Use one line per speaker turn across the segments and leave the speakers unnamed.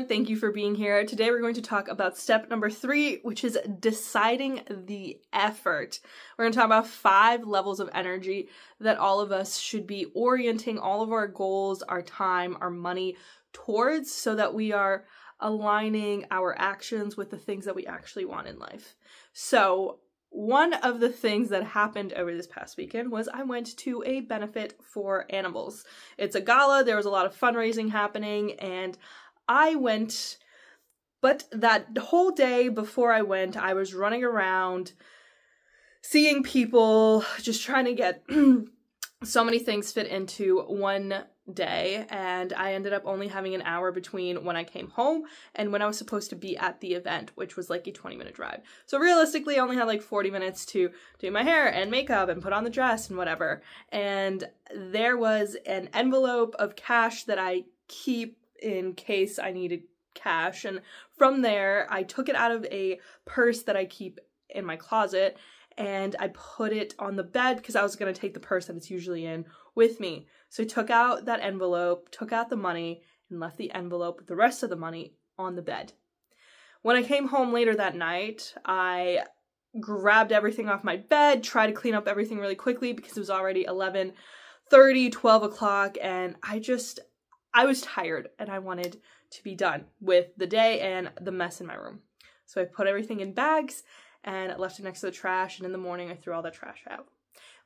Thank you for being here. Today we're going to talk about step number 3, which is deciding the effort. We're going to talk about 5 levels of energy that all of us should be orienting all of our goals, our time, our money towards, so that we are aligning our actions with the things that we actually want in life. So one of the things that happened over this past weekend was I went to a benefit for animals. It's a gala, there was a lot of fundraising happening, and I went, but that whole day before I went, I was running around, seeing people, just trying to get so many things fit into one day, and I ended up only having an hour between when I came home and when I was supposed to be at the event, which was like a 20-minute drive. So realistically, I only had like 40 minutes to do my hair and makeup and put on the dress and whatever. And there was an envelope of cash that I keep in case I needed cash. And from there, I took it out of a purse that I keep in my closet and I put it on the bed because I was going to take the purse that it's usually in with me. So I took out that envelope, took out the money, and left the envelope with the rest of the money on the bed. When I came home later that night, I grabbed everything off my bed, tried to clean up everything really quickly because it was already 11:30, 12 o'clock, and I was tired and I wanted to be done with the day and the mess in my room. So I put everything in bags and left it next to the trash, and in the morning I threw all that trash out.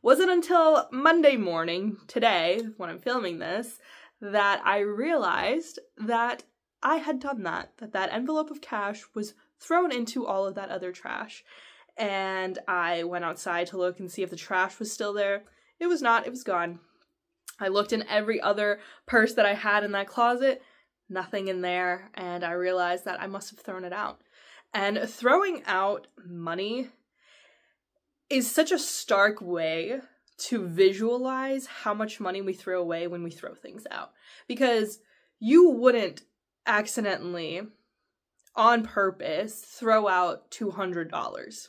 Wasn't until Monday morning, today, when I'm filming this, that I realized that I had done that envelope of cash was thrown into all of that other trash. And I went outside to look and see if the trash was still there. It was not, it was gone. I looked in every other purse that I had in that closet, nothing in there, and I realized that I must have thrown it out. And throwing out money is such a stark way to visualize how much money we throw away when we throw things out. Because you wouldn't accidentally, on purpose, throw out $200.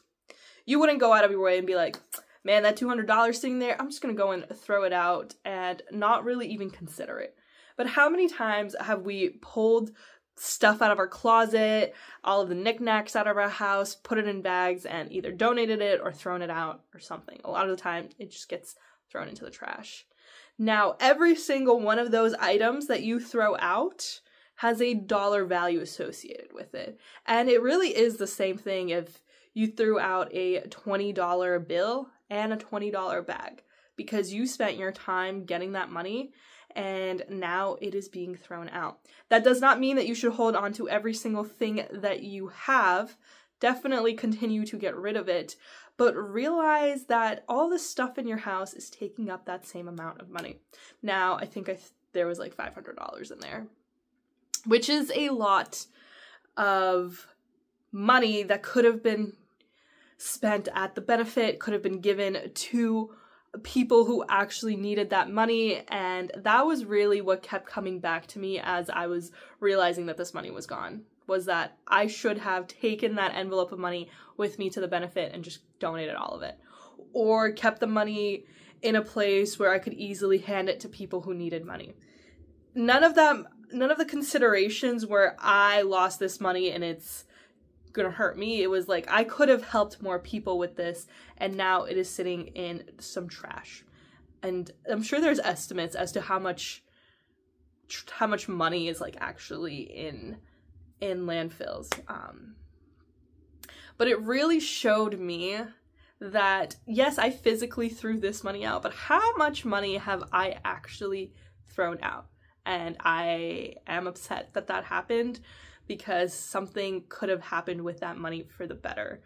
You wouldn't go out of your way and be like, man, that $200 sitting there, I'm just gonna go and throw it out and not really even consider it. But how many times have we pulled stuff out of our closet, all of the knickknacks out of our house, put it in bags, and either donated it or thrown it out or something? A lot of the time, it just gets thrown into the trash. Now, every single one of those items that you throw out has a dollar value associated with it. And it really is the same thing if you threw out a $20 bill and a $20 bag, because you spent your time getting that money and now it is being thrown out. That does not mean that you should hold on to every single thing that you have. Definitely continue to get rid of it, but realize that all the stuff in your house is taking up that same amount of money. Now, I think there was like $500 in there, which is a lot of money that could have been spent at the benefit, could have been given to people who actually needed that money. And that was really what kept coming back to me as I was realizing that this money was gone, was that I should have taken that envelope of money with me to the benefit and just donated all of it, or kept the money in a place where I could easily hand it to people who needed money. None of the considerations where I lost this money and it's gonna hurt me. It was like, I could have helped more people with this, and now it is sitting in some trash. And I'm sure there's estimates as to how much money is like actually in landfills. But it really showed me that, yes, I physically threw this money out, but how much money have I actually thrown out? And I am upset that that happened, because something could have happened with that money for the better.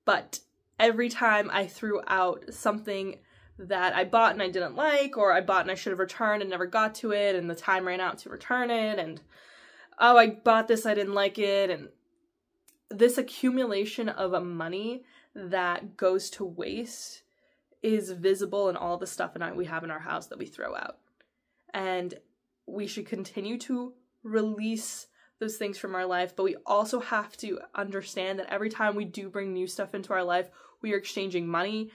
But every time I threw out something that I bought and I didn't like, or I bought and I should have returned and never got to it, and the time ran out to return it, and oh, I bought this, I didn't like it, and this accumulation of money that goes to waste is visible in all the stuff we have in our house that we throw out. And we should continue to release those things from our life, but we also have to understand that every time we do bring new stuff into our life, we are exchanging money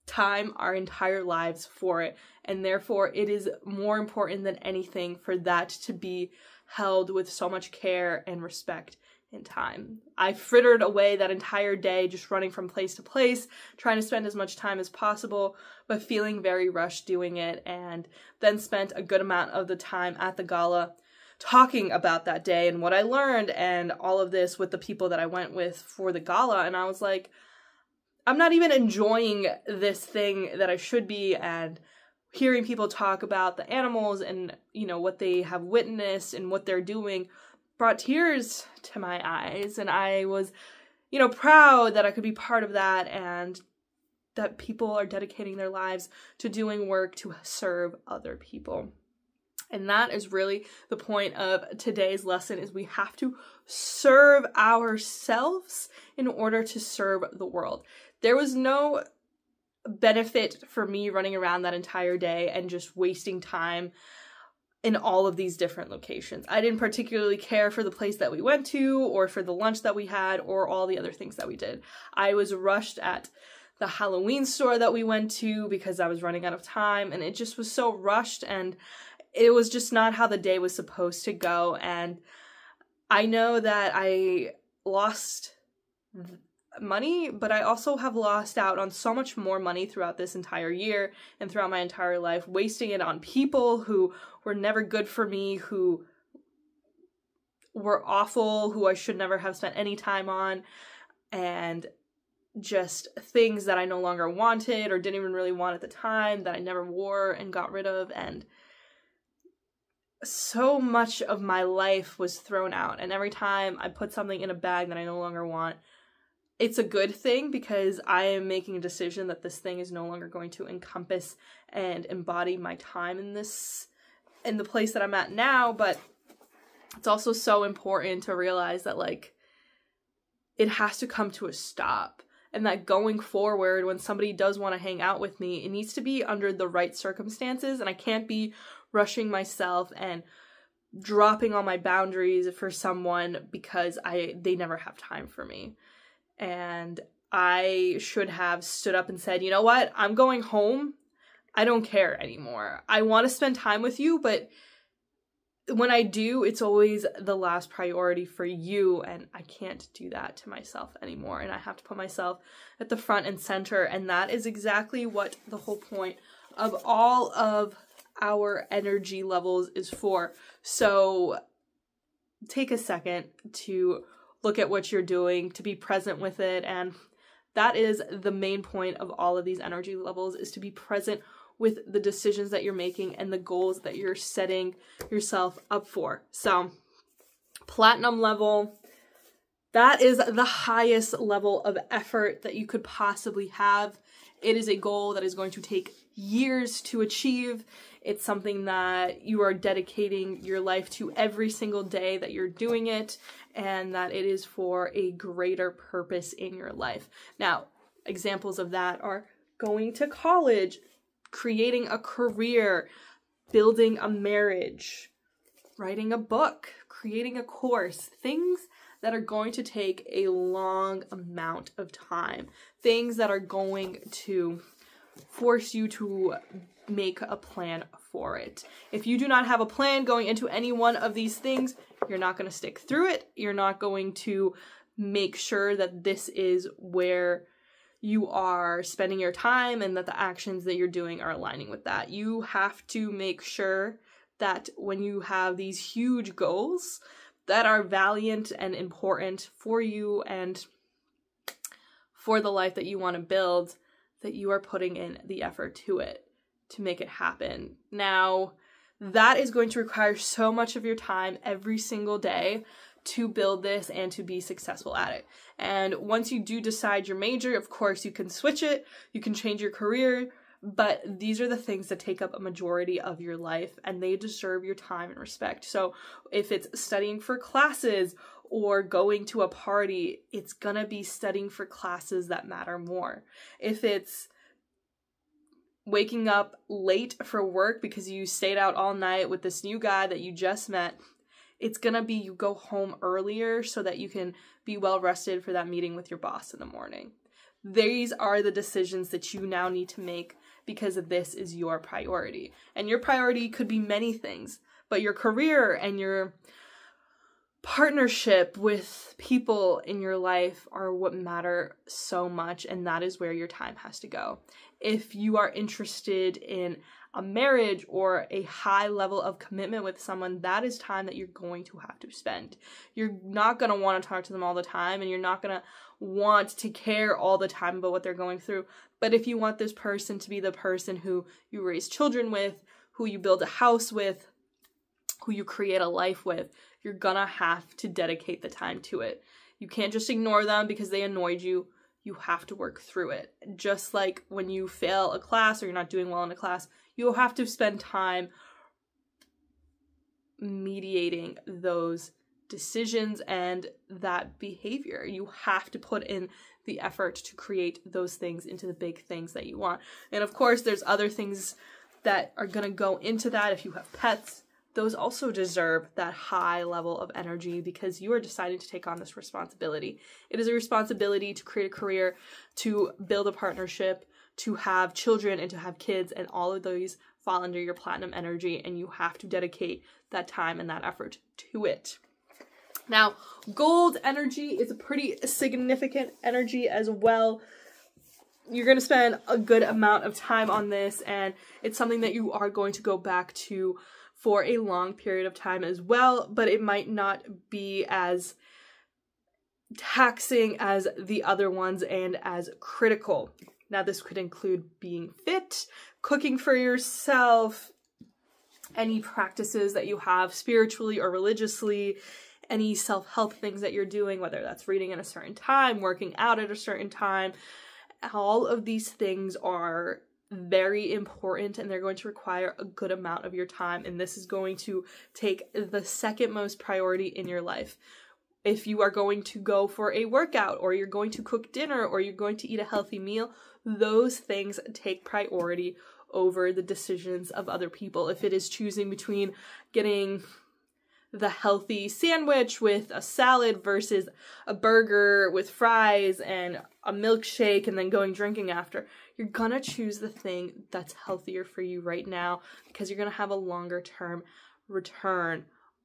time our entire lives for it, and therefore it is more important than anything for that to be held with so much care and respect and time. I frittered away that entire day just running from place to place, trying to spend as much time as possible, but feeling very rushed doing it, and then spent a good amount of the time at the gala talking about that day and what I learned and all of this with the people that I went with for the gala. And I was like, I'm not even enjoying this thing that I should be, and hearing people talk about the animals and, you know, what they have witnessed and what they're doing brought tears to my eyes. And I was, you know, proud that I could be part of that, and that people are dedicating their lives to doing work to serve other people. And that is really the point of today's lesson, is we have to serve ourselves in order to serve the world. There was no benefit for me running around that entire day and just wasting time in all of these different locations. I didn't particularly care for the place that we went to, or for the lunch that we had, or all the other things that we did. I was rushed at the Halloween store that we went to because I was running out of time, and it just was so rushed, and it was just not how the day was supposed to go. And I know that I lost money, but I also have lost out on so much more money throughout this entire year and throughout my entire life, wasting it on people who were never good for me, who were awful, who I should never have spent any time on, and just things that I no longer wanted or didn't even really want at the time, that I never wore and got rid of. And so much of my life was thrown out, and every time I put something in a bag that I no longer want, it's a good thing, because I am making a decision that this thing is no longer going to encompass and embody my time in the place that I'm at now. But it's also so important to realize that, like, it has to come to a stop, and that going forward, when somebody does want to hang out with me, it needs to be under the right circumstances, and I can't be rushing myself and dropping all my boundaries for someone because they never have time for me. And I should have stood up and said, you know what, I'm going home. I don't care anymore. I want to spend time with you, but when I do, it's always the last priority for you, and I can't do that to myself anymore, and I have to put myself at the front and center. And that is exactly what the whole point of all of our energy levels is for. So take a second to look at what you're doing, to be present with it. And that is the main point of all of these energy levels, is to be present with the decisions that you're making and the goals that you're setting yourself up for. So platinum level, that is the highest level of effort that you could possibly have. It is a goal that is going to take years to achieve. It's something that you are dedicating your life to every single day that you're doing it, and that it is for a greater purpose in your life. Now, examples of that are going to college, creating a career, building a marriage, writing a book, creating a course, things that are going to take a long amount of time, things that are going to force you to make a plan for it. If you do not have a plan going into any one of these things, you're not going to stick through it. You're not going to make sure that this is where you are spending your time and that the actions that you're doing are aligning with that. You have to make sure that when you have these huge goals that are valiant and important for you and for the life that you want to build, that you are putting in the effort to it to make it happen. Now, that is going to require so much of your time every single day to build this and to be successful at it. And once you do decide your major, of course, you can switch it, you can change your career, but these are the things that take up a majority of your life, and they deserve your time and respect. So if it's studying for classes or going to a party, it's gonna be studying for classes that matter more. If it's waking up late for work because you stayed out all night with this new guy that you just met, it's gonna be you go home earlier so that you can be well rested for that meeting with your boss in the morning. These are the decisions that you now need to make because this is your priority. And your priority could be many things, but your career and your partnership with people in your life are what matter so much, and that is where your time has to go. If you are interested in a marriage or a high level of commitment with someone, that is time that you're going to have to spend. You're not going to want to talk to them all the time, and you're not going to want to care all the time about what they're going through. But if you want this person to be the person who you raise children with, who you build a house with, who you create a life with, you're gonna have to dedicate the time to it. You can't just ignore them because they annoyed you. You have to work through it. Just like when you fail a class or you're not doing well in a class, you'll have to spend time mediating those decisions and that behavior. You have to put in the effort to create those things into the big things that you want. And of course, there's other things that are gonna go into that. If you have pets, those also deserve that high level of energy because you are deciding to take on this responsibility. It is a responsibility to create a career, to build a partnership, to have children and to have kids, and all of those fall under your platinum energy, and you have to dedicate that time and that effort to it. Now, gold energy is a pretty significant energy as well. You're going to spend a good amount of time on this, and it's something that you are going to go back to for a long period of time as well, but it might not be as taxing as the other ones and as critical. Now, this could include being fit, cooking for yourself, any practices that you have spiritually or religiously, any self-help things that you're doing, whether that's reading at a certain time, working out at a certain time. All of these things are very important, and they're going to require a good amount of your time, and this is going to take the second most priority in your life. If you are going to go for a workout, or you're going to cook dinner, or you're going to eat a healthy meal, those things take priority over the decisions of other people. If it is choosing between getting the healthy sandwich with a salad versus a burger with fries and a milkshake and then going drinking after, you're gonna choose the thing that's healthier for you right now because you're gonna have a longer term return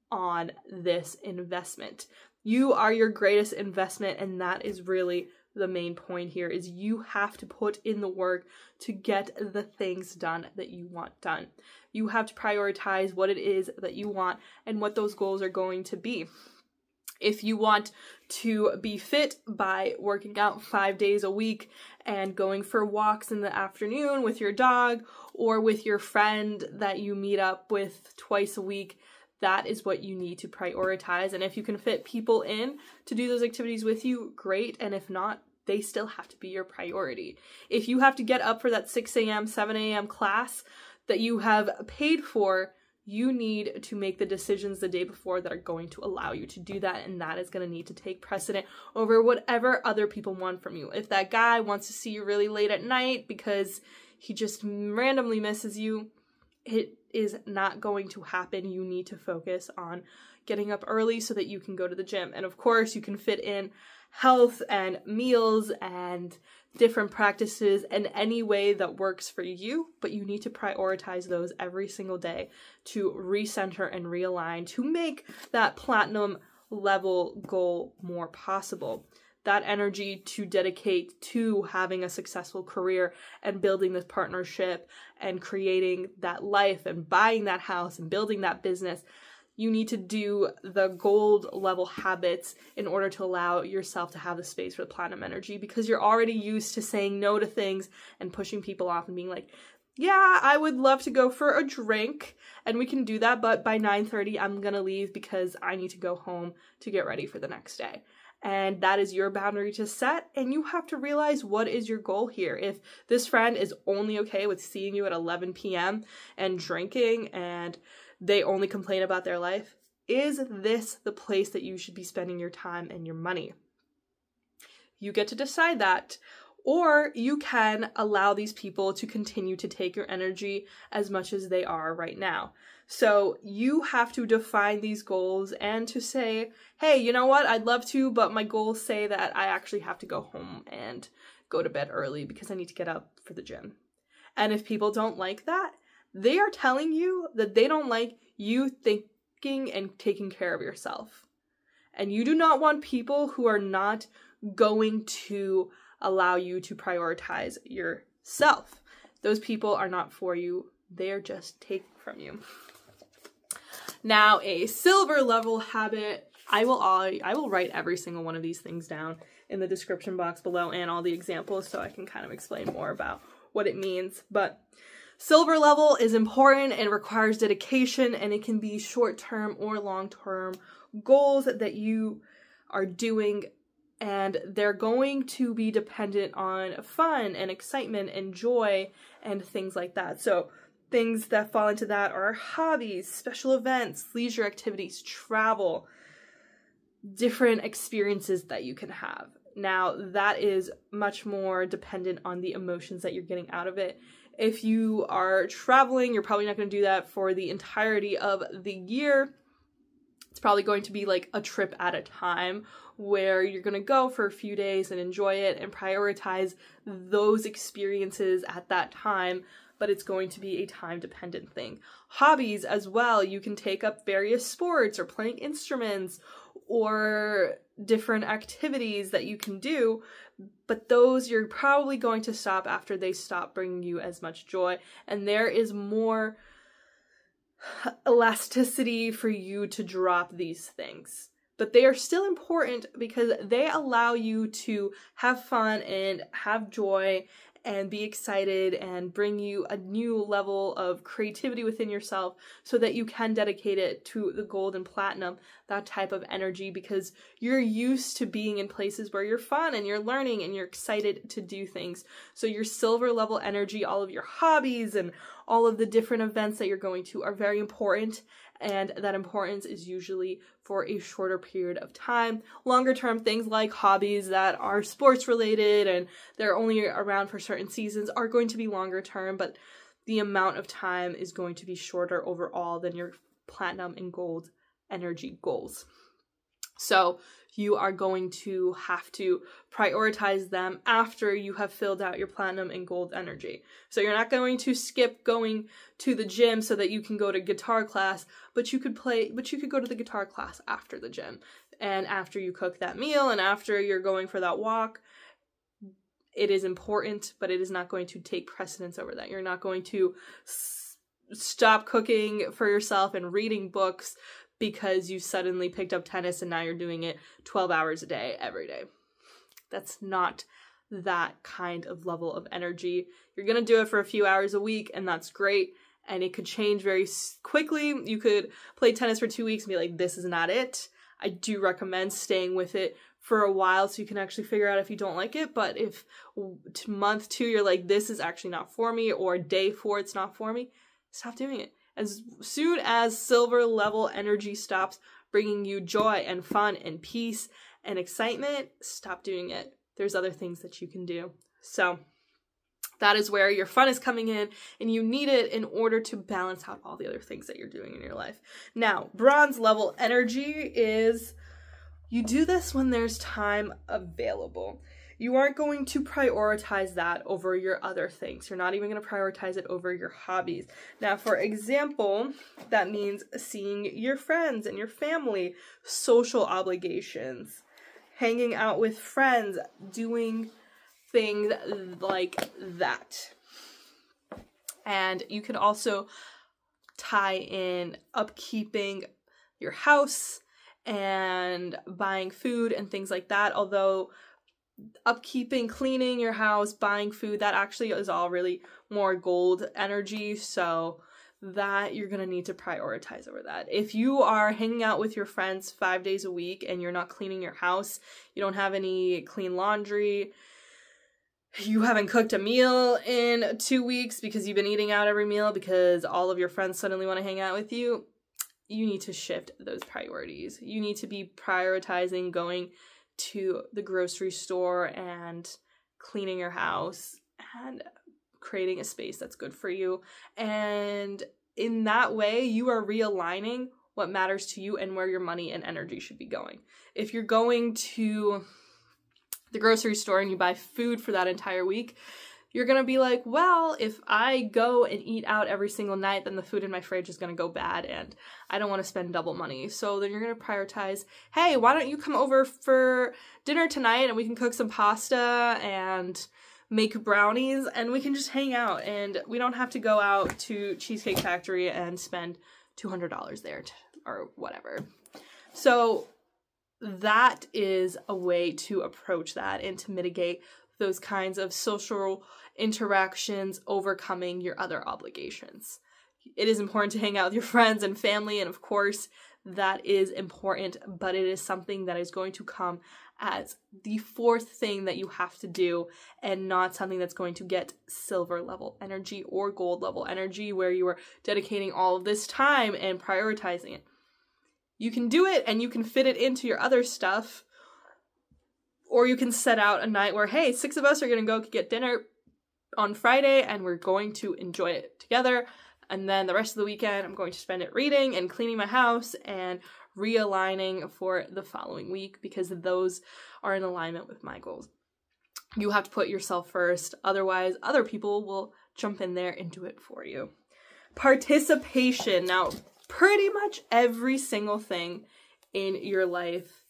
on this investment. You are your greatest investment, and that is really the main point here, is you have to put in the work to get the things done that you want done. You have to prioritize what it is that you want and what those goals are going to be. If you want to be fit by working out 5 days a week and going for walks in the afternoon with your dog or with your friend that you meet up with twice a week, that is what you need to prioritize. And if you can fit people in to do those activities with you, great. And if not, they still have to be your priority. If you have to get up for that 6 a.m., 7 a.m. class that you have paid for, you need to make the decisions the day before that are going to allow you to do that, and that is going to need to take precedent over whatever other people want from you. If that guy wants to see you really late at night because he just randomly misses you, it is not going to happen. You need to focus on getting up early so that you can go to the gym. And of course, you can fit in health and meals and different practices in any way that works for you, but you need to prioritize those every single day to recenter and realign to make that platinum level goal more possible. That energy to dedicate to having a successful career and building this partnership and creating that life and buying that house and building that business. You need to do the gold level habits in order to allow yourself to have the space for the platinum energy, because you're already used to saying no to things and pushing people off and being like, yeah, I would love to go for a drink and we can do that, but by 9:30 I'm gonna leave because I need to go home to get ready for the next day. And that is your boundary to set, and you have to realize what is your goal here. If this friend is only okay with seeing you at 11 p.m. and drinking and they only complain about their life, is this the place that you should be spending your time and your money? You get to decide that. Or you can allow these people to continue to take your energy as much as they are right now. So you have to define these goals and to say, hey, you know what? I'd love to, but my goals say that I actually have to go home and go to bed early because I need to get up for the gym. And if people don't like that, they are telling you that they don't like you thinking and taking care of yourself. And you do not want people who are not going to allow you to prioritize yourself. Those people are not for you. They are just taking from you. Now, a silver level habit, I will write every single one of these things down in the description box below and all the examples so I can kind of explain more about what it means. But silver level is important and requires dedication, and it can be short-term or long-term goals that you are doing, and they're going to be dependent on fun and excitement and joy and things like that. So things that fall into that are hobbies, special events, leisure activities, travel, different experiences that you can have. Now, that is much more dependent on the emotions that you're getting out of it. If you are traveling, you're probably not going to do that for the entirety of the year. It's probably going to be like a trip at a time where you're going to go for a few days and enjoy it and prioritize those experiences at that time, but it's going to be a time-dependent thing. Hobbies as well, you can take up various sports or playing instruments or different activities that you can do, but those you're probably going to stop after they stop bringing you as much joy, and there is more elasticity for you to drop these things. But they are still important because they allow you to have fun and have joy and be excited and bring you a new level of creativity within yourself so that you can dedicate it to the gold and platinum, that type of energy, because you're used to being in places where you're fun and you're learning and you're excited to do things. So your silver level energy, all of your hobbies and all of the different events that you're going to are very important, and that importance is usually for a shorter period of time. Longer term things like hobbies that are sports related and they're only around for certain seasons are going to be longer term, but the amount of time is going to be shorter overall than your platinum and gold energy goals. So you are going to have to prioritize them after you have filled out your platinum and gold energy. So you're not going to skip going to the gym so that you can go to guitar class, but you could go to the guitar class after the gym and after you cook that meal and after you're going for that walk. It is important, but it is not going to take precedence over that. You're not going to stop cooking for yourself and reading books because you suddenly picked up tennis and now you're doing it 12 hours a day, every day. That's not that kind of level of energy. You're going to do it for a few hours a week, and that's great. And it could change very quickly. You could play tennis for 2 weeks and be like, this is not it. I do recommend staying with it for a while so you can actually figure out if you don't like it. But if month 2, you're like, this is actually not for me, or day 4, it's not for me, stop doing it. As soon as silver level energy stops bringing you joy and fun and peace and excitement, stop doing it. There's other things that you can do. So that is where your fun is coming in, and you need it in order to balance out all the other things that you're doing in your life. Now, bronze level energy is you do this when there's time available. You aren't going to prioritize that over your other things. You're not even going to prioritize it over your hobbies. Now, for example, that means seeing your friends and your family, social obligations, hanging out with friends, doing things like that. And you can also tie in upkeeping your house and buying food and things like that, although upkeeping, cleaning your house, buying food, that actually is all really more gold energy, so that you're going to need to prioritize over that. If you are hanging out with your friends 5 days a week and you're not cleaning your house, you don't have any clean laundry, you haven't cooked a meal in 2 weeks because you've been eating out every meal because all of your friends suddenly want to hang out with you, you need to shift those priorities. You need to be prioritizing going to the grocery store and cleaning your house and creating a space that's good for you. And in that way, you are realigning what matters to you and where your money and energy should be going. If you're going to the grocery store and you buy food for that entire week, you're going to be like, well, if I go and eat out every single night, then the food in my fridge is going to go bad and I don't want to spend double money. So then you're going to prioritize, hey, why don't you come over for dinner tonight and we can cook some pasta and make brownies and we can just hang out and we don't have to go out to Cheesecake Factory and spend $200 there or whatever. So that is a way to approach that and to mitigate those kinds of social interactions, overcoming your other obligations. It is important to hang out with your friends and family, and of course, that is important, but it is something that is going to come as the fourth thing that you have to do, and not something that's going to get silver level energy or gold level energy, where you are dedicating all of this time and prioritizing it. You can do it, and you can fit it into your other stuff, or you can set out a night where, hey, 6 of us are going to go get dinner on Friday and we're going to enjoy it together. And then the rest of the weekend, I'm going to spend it reading and cleaning my house and realigning for the following week, because those are in alignment with my goals. You have to put yourself first. Otherwise, other people will jump in there and do it for you. Participation. Now, pretty much every single thing in your life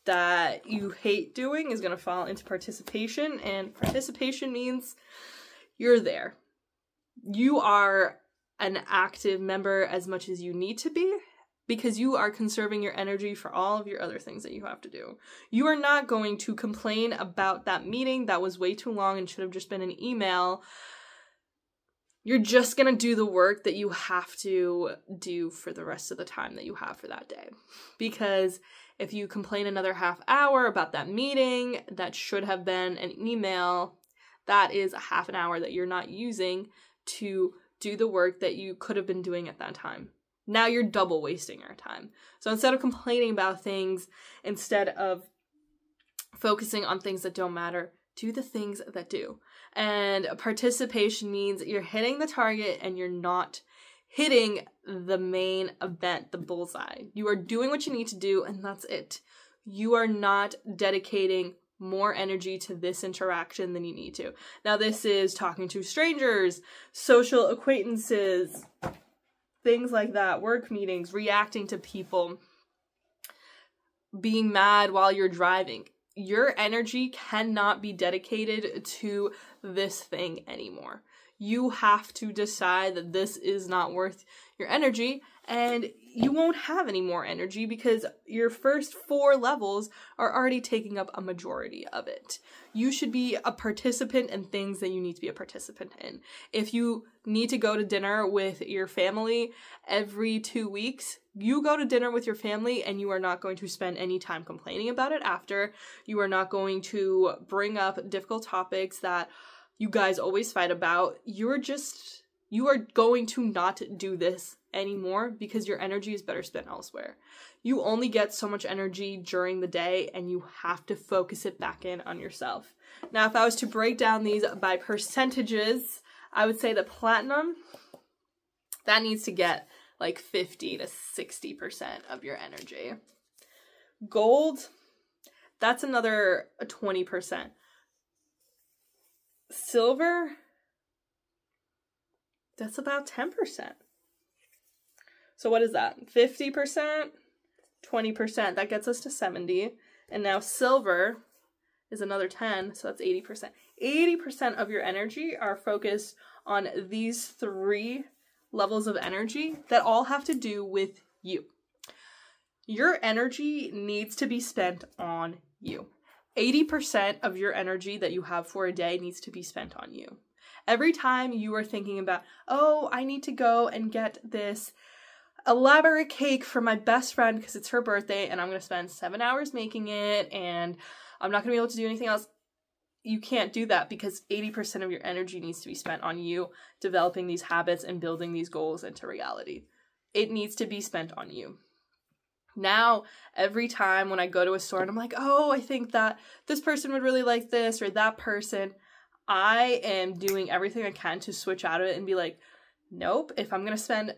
that you hate doing is going to fall into participation, and participation means you're there. You are an active member as much as you need to be, because you are conserving your energy for all of your other things that you have to do. You are not going to complain about that meeting that was way too long and should have just been an email. You're just going to do the work that you have to do for the rest of the time that you have for that day. Because if you complain another half hour about that meeting that should have been an email, that is a half an hour that you're not using to do the work that you could have been doing at that time. Now you're double wasting your time. So instead of complaining about things, instead of focusing on things that don't matter, do the things that do. And participation means you're hitting the target and you're not hitting the main event, the bullseye. You are doing what you need to do, and that's it. You are not dedicating more energy to this interaction than you need to. Now, this is talking to strangers, social acquaintances, things like that, work meetings, reacting to people, being mad while you're driving. Your energy cannot be dedicated to this thing anymore. You have to decide that this is not worth your energy, and you won't have any more energy because your first 4 levels are already taking up a majority of it. You should be a participant in things that you need to be a participant in. If you need to go to dinner with your family every 2 weeks, you go to dinner with your family and you are not going to spend any time complaining about it after. You are not going to bring up difficult topics that you guys always fight about. You are going to not do this anymore because your energy is better spent elsewhere. You only get so much energy during the day and you have to focus it back in on yourself. Now, if I was to break down these by percentages, I would say that platinum, that needs to get like 50 to 60% of your energy. Gold, that's another 20%. Silver, that's about 10%. So what is that? 50%, 20%. That gets us to 70. And now silver is another 10, so that's 80%. 80% of your energy are focused on these 3 levels of energy that all have to do with you. Your energy needs to be spent on you. 80% of your energy that you have for a day needs to be spent on you. Every time you are thinking about, oh, I need to go and get this elaborate cake for my best friend because it's her birthday and I'm going to spend 7 hours making it and I'm not going to be able to do anything else. You can't do that because 80% of your energy needs to be spent on you developing these habits and building these goals into reality. It needs to be spent on you. Now, every time when I go to a store and I'm like, oh, I think that this person would really like this or that person, I am doing everything I can to switch out of it and be like, nope, if I'm going to spend,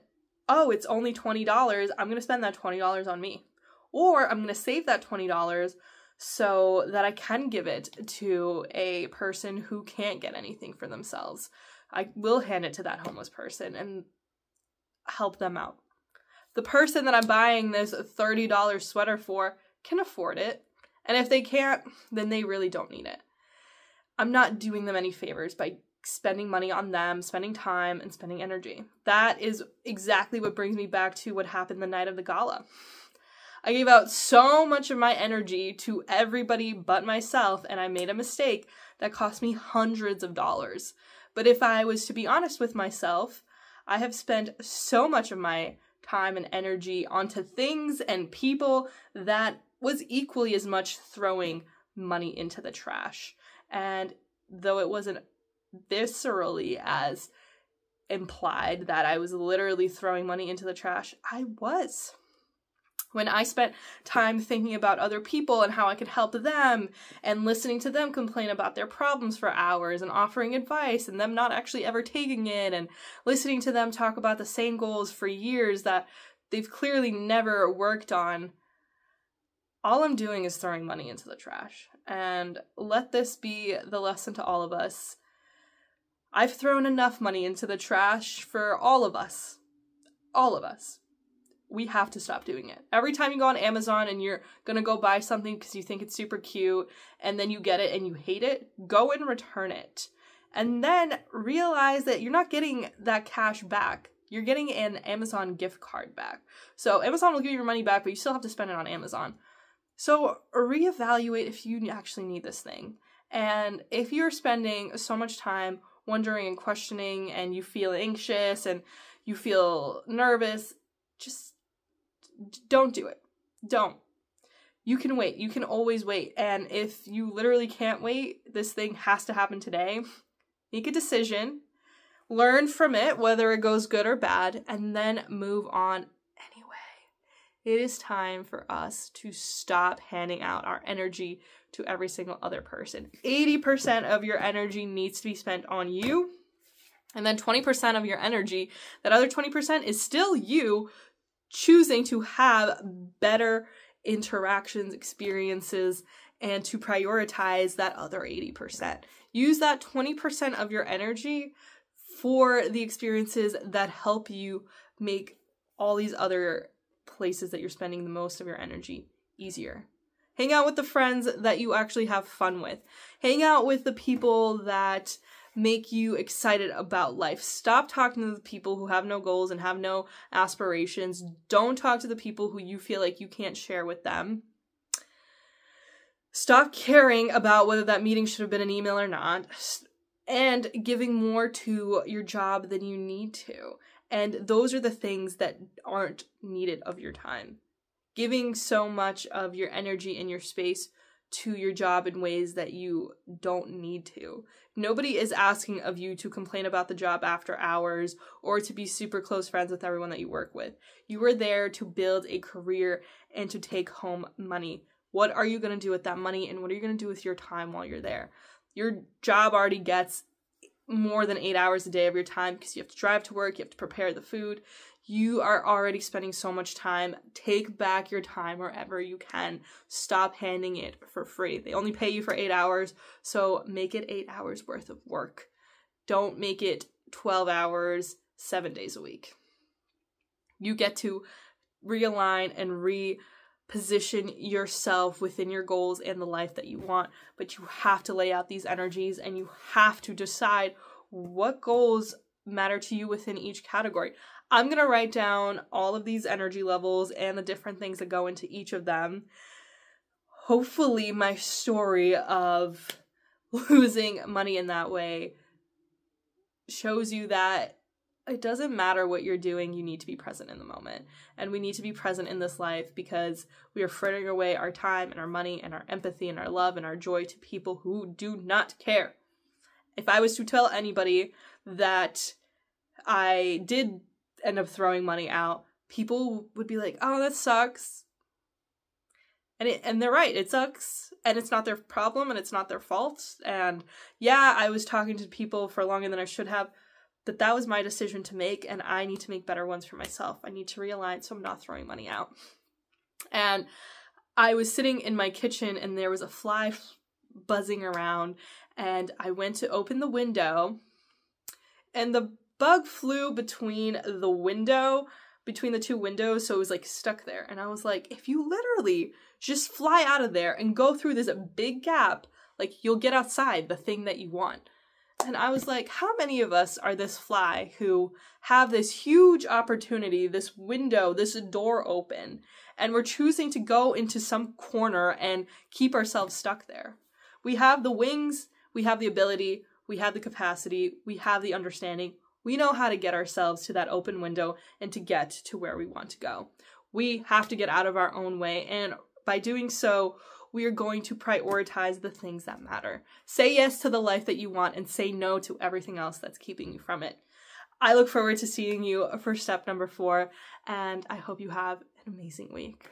oh, it's only $20, I'm going to spend that $20 on me. Or I'm going to save that $20 so that I can give it to a person who can't get anything for themselves. I will hand it to that homeless person and help them out. The person that I'm buying this $30 sweater for can afford it. And if they can't, then they really don't need it. I'm not doing them any favors by spending money on them, spending time, and spending energy. That is exactly what brings me back to what happened the night of the gala. I gave out so much of my energy to everybody but myself, and I made a mistake that cost me hundreds of dollars. But if I was to be honest with myself, I have spent so much of my time and energy onto things and people that was equally as much throwing money into the trash. And though it wasn't viscerally as implied that I was literally throwing money into the trash, I was. When I spent time thinking about other people and how I could help them and listening to them complain about their problems for hours and offering advice and them not actually ever taking it and listening to them talk about the same goals for years that they've clearly never worked on, all I'm doing is throwing money into the trash. And let this be the lesson to all of us. I've thrown enough money into the trash for all of us. All of us. We have to stop doing it. Every time you go on Amazon and you're gonna go buy something because you think it's super cute and then you get it and you hate it, go and return it. And then realize that you're not getting that cash back. You're getting an Amazon gift card back. So Amazon will give you your money back, but you still have to spend it on Amazon. So reevaluate if you actually need this thing. And if you're spending so much time wondering and questioning and you feel anxious and you feel nervous, just don't do it. Don't. You can wait. You can always wait. And if you literally can't wait, this thing has to happen today. Make a decision. Learn from it, whether it goes good or bad, and then move on anyway. It is time for us to stop handing out our energy to every single other person. 80% of your energy needs to be spent on you. And then 20% of your energy, that other 20% is still you choosing to have better interactions, experiences, and to prioritize that other 80%. Use that 20% of your energy for the experiences that help you make all these other places that you're spending the most of your energy easier. Hang out with the friends that you actually have fun with. Hang out with the people that make you excited about life. Stop talking to the people who have no goals and have no aspirations. Don't talk to the people who you feel like you can't share with them. Stop caring about whether that meeting should have been an email or not, and giving more to your job than you need to. And those are the things that aren't needed of your time. Giving so much of your energy and your space to your job in ways that you don't need to. Nobody is asking of you to complain about the job after hours or to be super close friends with everyone that you work with. You are there to build a career and to take home money. What are you going to do with that money, and what are you going to do with your time while you're there? Your job already gets more than 8 hours a day of your time because you have to drive to work, you have to prepare the food. You are already spending so much time. Take back your time wherever you can. Stop handing it for free. They only pay you for 8 hours, so make it 8 hours worth of work. Don't make it 12 hours, 7 days a week. You get to realign and reposition yourself within your goals and the life that you want, but you have to lay out these energies and you have to decide what goals matter to you within each category. I'm going to write down all of these energy levels and the different things that go into each of them. Hopefully my story of losing money in that way shows you that it doesn't matter what you're doing, you need to be present in the moment. And we need to be present in this life because we are frittering away our time and our money and our empathy and our love and our joy to people who do not care. If I was to tell anybody that I did end up throwing money out, people would be like, oh, that sucks. And they're right, it sucks, and it's not their problem, and it's not their fault. And yeah, I was talking to people for longer than I should have, but that was my decision to make, and I need to make better ones for myself. I need to realign so I'm not throwing money out. And I was sitting in my kitchen and there was a fly buzzing around, and I went to open the window and the bug flew between the two windows, so it was like stuck there. And I was like, if you literally just fly out of there and go through this big gap, like, you'll get outside the thing that you want. And I was like, how many of us are this fly who have this huge opportunity, this window, this door open, and we're choosing to go into some corner and keep ourselves stuck there? We have the wings, we have the ability, we have the capacity, we have the understanding. We know how to get ourselves to that open window and to get to where we want to go. We have to get out of our own way, and by doing so, we are going to prioritize the things that matter. Say yes to the life that you want and say no to everything else that's keeping you from it. I look forward to seeing you for step number 4, and I hope you have an amazing week.